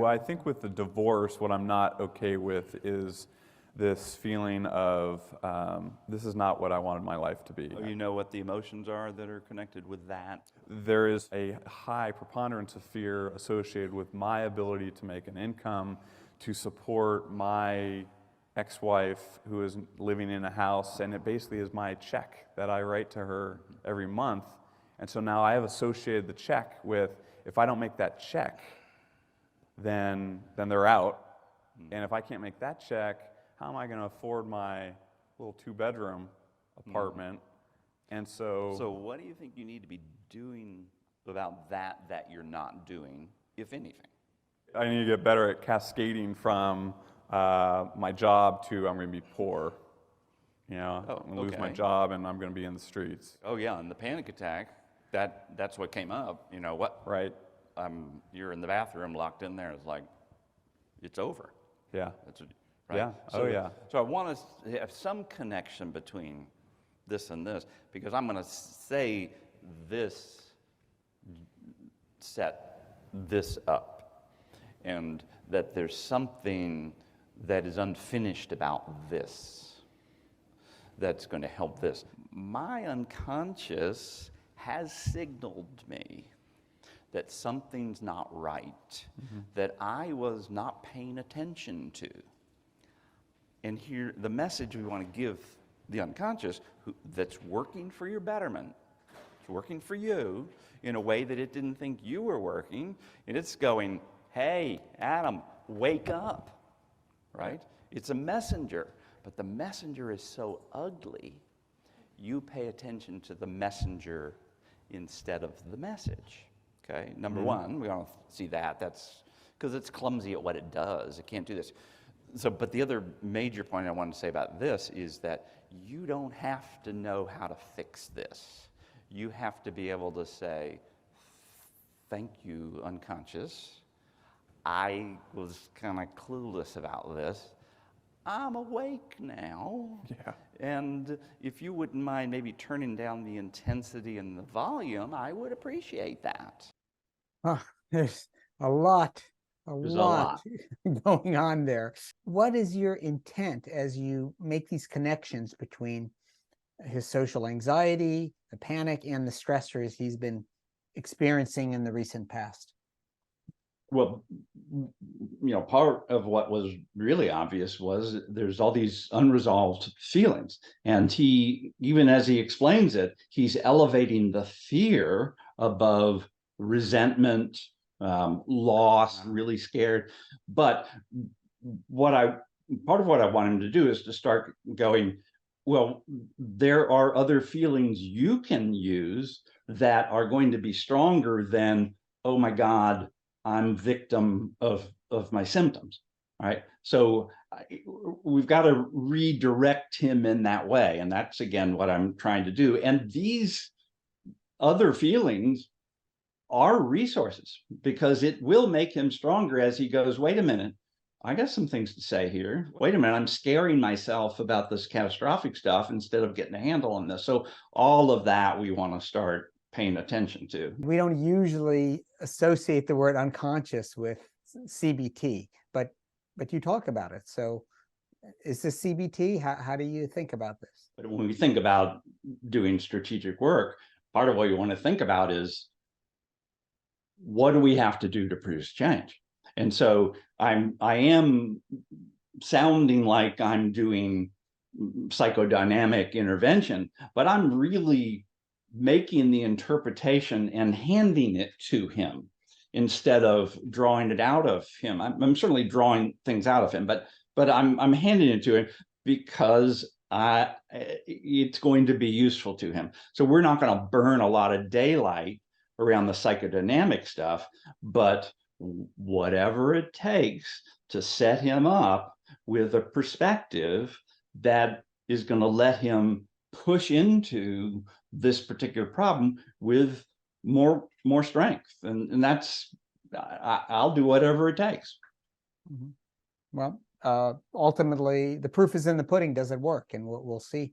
I think with the divorce, what I'm not okay with is this feeling of this is not what I wanted my life to be. Oh, you know what the emotions are that are connected with that? There is a high preponderance of fear associated with my ability to make an income, to support my ex-wife who is living in a house, and it basically is my check that I write to her every month. And so now I have associated the check with, if I don't make that check, then they're out. And if I can't make that check, how am I going to afford my little 2-bedroom apartment? And so what do you think you need to be doing about that you're not doing, if anything? I need to get better at cascading from my job to I'm going to be poor. You know, I'm going to lose my job and I'm going to be in the streets. Oh yeah, and the panic attack, that's what came up. You know what? Right. You're in the bathroom, locked in there. It's like, it's over. Yeah. Right? Yeah. So, oh yeah. So I want to have some connection between this and this, because I'm going to say this, set this up, and that there's something that is unfinished about this that's going to help this. My unconscious has signaled me that something's not right, that I was not paying attention to. And here, the message we want to give the unconscious, that's working for your betterment, it's working for you in a way that it didn't think you were working, and it's going, hey, Adam, wake up, right? It's a messenger, but the messenger is so ugly, you pay attention to the messenger instead of the message. Okay, number one, we want to see that's because it's clumsy at what it does. It can't do this. So, but the other major point I want to say about this is that you don't have to know how to fix this. You have to be able to say, thank you, unconscious. I was kind of clueless about this. I'm awake now. Yeah. And if you wouldn't mind maybe turning down the intensity and the volume, I would appreciate that. There's a lot going on there. What is your intent as you make these connections between his social anxiety, the panic, and the stressors he's been experiencing in the recent past? Well, you know, part of what was really obvious was there's all these unresolved feelings. And he, even as he explains it, he's elevating the fear above resentment, loss, really scared. But part of what I want him to do is to start going, well, there are other feelings you can use that are going to be stronger than, oh my God, I'm victim of my symptoms, right? So we've got to redirect him in that way. And that's, again, what I'm trying to do. And these other feelings are resources, because it will make him stronger as he goes, wait a minute, I got some things to say here. Wait a minute, I'm scaring myself about this catastrophic stuff instead of getting a handle on this. So all of that we want to start paying attention to. We don't usually associate the word unconscious with CBT, but you talk about it. So is this CBT? How do you think about this? But when we think about doing strategic work, part of what you want to think about is, what do we have to do to produce change? And so I am sounding like I'm doing psychodynamic intervention, but I'm really making the interpretation and handing it to him instead of drawing it out of him. I'm certainly drawing things out of him, but I'm handing it to him because it's going to be useful to him. So we're not going to burn a lot of daylight around the psychodynamic stuff, but whatever it takes to set him up with a perspective that is going to let him push into this particular problem with more strength. And that's, I'll do whatever it takes. Well, ultimately, the proof is in the pudding. Does it work? And we'll see.